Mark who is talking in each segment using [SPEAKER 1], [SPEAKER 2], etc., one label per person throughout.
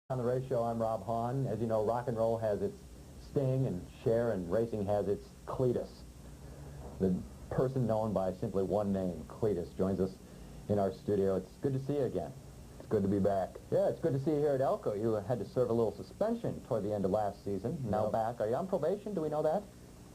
[SPEAKER 1] On the race show, I'm Rob Hahn. As you know, rock and roll has its sting, and share, and racing has its Cletus. The person known by simply one name, Cletus, joins us in our studio. It's good to see you again.
[SPEAKER 2] It's good to be back.
[SPEAKER 1] Yeah, it's good to see you here at Elko. You had to serve a little suspension toward the end of last season. Now back. Are you on probation? Do we know that?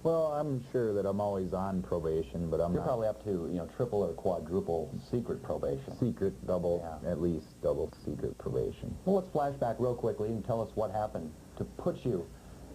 [SPEAKER 2] Well, I'm sure that I'm always on probation, but
[SPEAKER 1] You're probably up to, triple or quadruple secret probation.
[SPEAKER 2] Secret, double, at least double secret probation.
[SPEAKER 1] Well, let's flash back real quickly and tell us what happened to put you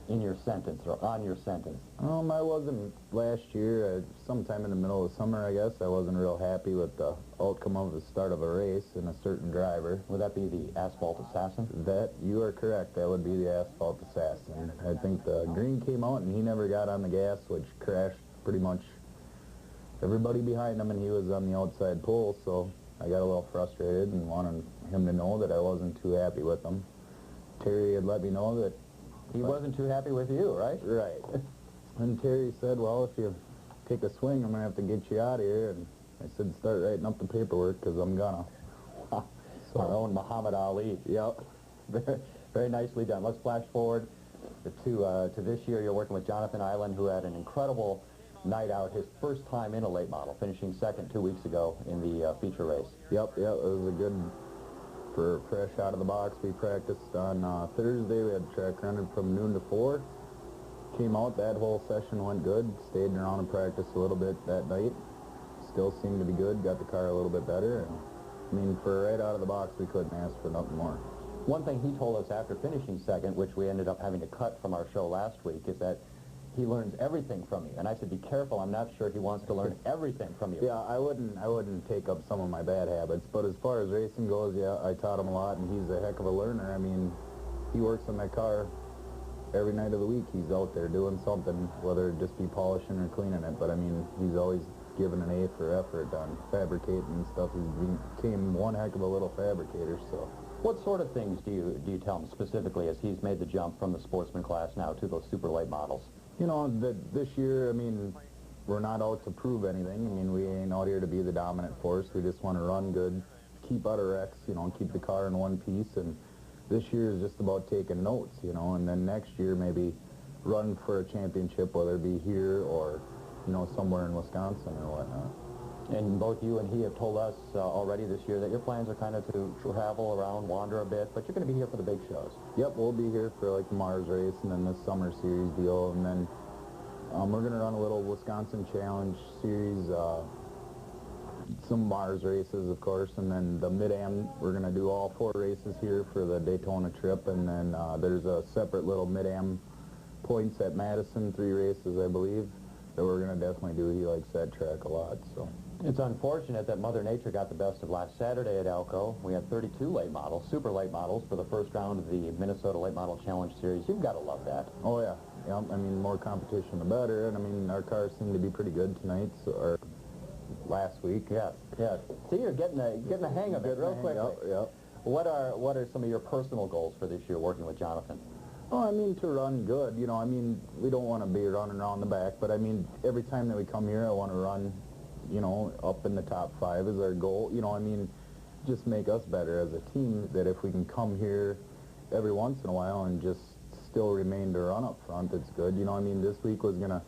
[SPEAKER 1] in your sentence, or on your sentence.
[SPEAKER 2] I wasn't last year, sometime in the middle of summer, I guess. I wasn't real happy with the outcome of the start of a race and a certain driver.
[SPEAKER 1] Would that be the asphalt assassin?
[SPEAKER 2] That, you are correct. That would be the asphalt assassin. I think the green came out and he never got on the gas, which crashed pretty much everybody behind him, and he was on the outside pole, so I got a little frustrated and wanted him to know that I wasn't too happy with him. Terry had let me know that
[SPEAKER 1] he wasn't too happy with you, right?
[SPEAKER 2] Right. And Terry said, well, if you take a swing, I'm going to have to get you out of here. And I said, start writing up the paperwork, because I'm going to.
[SPEAKER 1] So our own Muhammad Ali.
[SPEAKER 2] Yep.
[SPEAKER 1] Very, very nicely done. Let's flash forward to this year. You're working with Jonathon Eilen, who had an incredible night out, his first time in a late model, finishing second 2 weeks ago in the feature race.
[SPEAKER 2] Yep, it was a good, for fresh out of the box. We practiced on Thursday. We had track running from noon to 4. Came out, that whole session went good. Stayed around and practiced a little bit that night. Still seemed to be good. Got the car a little bit better. And, I mean, for right out of the box, we couldn't ask for nothing more.
[SPEAKER 1] One thing he told us after finishing second, which we ended up having to cut from our show last week, is that he learns everything from you. And I said, be careful, I'm not sure he wants to learn everything from you.
[SPEAKER 2] Yeah, I wouldn't take up some of my bad habits, but as far as racing goes, yeah, I taught him a lot, and he's a heck of a learner. I mean, he works on that car every night of the week. He's out there doing something, whether it just be polishing or cleaning it, but I mean, he's always given an A for effort on fabricating and stuff. He became one heck of a little fabricator, so.
[SPEAKER 1] What sort of things do you tell him specifically as he's made the jump from the sportsman class now to those super late models?
[SPEAKER 2] You know, this year, I mean, we're not out to prove anything. I mean, we ain't out here to be the dominant force. We just want to run good, keep out of wrecks, keep the car in one piece. And this year is just about taking notes, and then next year maybe run for a championship, whether it be here or, somewhere in Wisconsin or whatnot.
[SPEAKER 1] And both you and he have told us already this year that your plans are kind of to travel around, wander a bit, but you're going to be here for the big shows.
[SPEAKER 2] Yep, we'll be here for like the Mars race and then this summer series deal, and then we're going to run a little Wisconsin Challenge series, some Mars races, of course, and then the Mid-Am, we're going to do all 4 races here for the Daytona trip, and then there's a separate little Mid-Am points at Madison, 3 races, I believe, that we're going to definitely do. He likes that track a lot, so.
[SPEAKER 1] It's unfortunate that Mother Nature got the best of last Saturday at Elko. We had 32 late models, super late models, for the first round of the Minnesota Late Model Challenge Series. You've got to love that.
[SPEAKER 2] Oh, yeah. Yeah, I mean, more competition, the better. And, I mean, our cars seem to be pretty good tonight, or last week.
[SPEAKER 1] Yes, yes. See, you're getting the hang of it real quickly.
[SPEAKER 2] Yep.
[SPEAKER 1] What are some of your personal goals for this year working with Jonathon?
[SPEAKER 2] Oh, I mean, to run good. I mean, we don't want to be running around the back, but, I mean, every time that we come here, I want to run, up in the top 5 is our goal. I mean, just make us better as a team, that if we can come here every once in a while and just still remain to run up front, it's good. I mean, this week was going to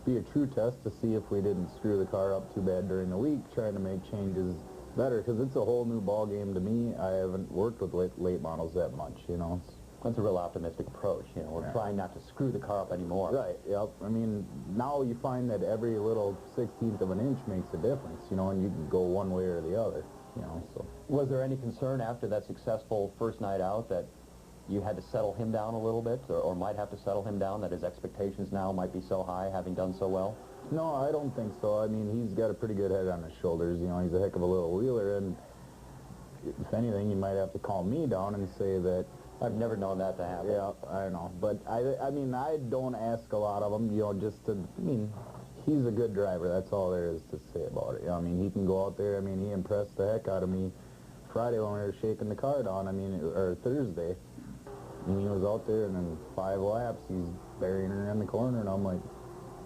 [SPEAKER 2] be a true test to see if we didn't screw the car up too bad during the week, trying to make changes better, because it's a whole new ball game to me. I haven't worked with late models that much,
[SPEAKER 1] That's a real optimistic approach. We're trying not to screw the car up anymore.
[SPEAKER 2] Right, yep. I mean, now you find that every little 16th of an inch makes a difference, and you can go one way or the other, so.
[SPEAKER 1] Was there any concern after that successful first night out that you had to settle him down a little bit, or might have to settle him down, that his expectations now might be so high, having done so well?
[SPEAKER 2] No, I don't think so. I mean, he's got a pretty good head on his shoulders. He's a heck of a little wheeler, and if anything, you might have to calm me down and say that
[SPEAKER 1] I've never known that to happen.
[SPEAKER 2] Yeah, I know. But, I mean, I don't ask a lot of him, just to, I mean, he's a good driver. That's all there is to say about it. I mean, he can go out there. I mean, he impressed the heck out of me Friday when we were shaking the car down. I mean, or Thursday. I mean, he was out there, and in 5 laps, he's burying her in the corner, and I'm like...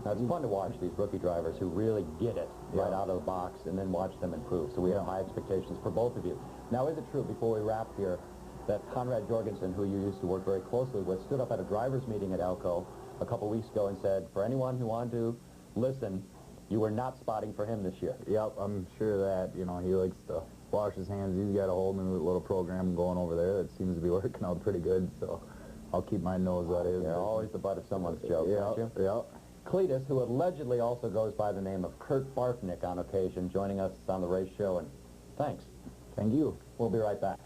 [SPEAKER 1] Now, it's fun to watch these rookie drivers who really get it right out of the box and then watch them improve. So we have high expectations for both of you. Now, is it true, before we wrap here, that Conrad Jorgensen, who you used to work very closely with, stood up at a driver's meeting at Elko a couple weeks ago and said, for anyone who wanted to listen, you were not spotting for him this year.
[SPEAKER 2] Yep, I'm sure of that. You know, he likes to wash his hands. He's got a whole new little program going over there that seems to be working out pretty good, so I'll keep my nose out of his.
[SPEAKER 1] You're always the butt of someone's joke, aren't you?
[SPEAKER 2] Yeah.
[SPEAKER 1] Cletis, who allegedly also goes by the name of Kurt Barfnick on occasion, joining us on the race show, and thanks.
[SPEAKER 2] Thank you.
[SPEAKER 1] We'll be right back.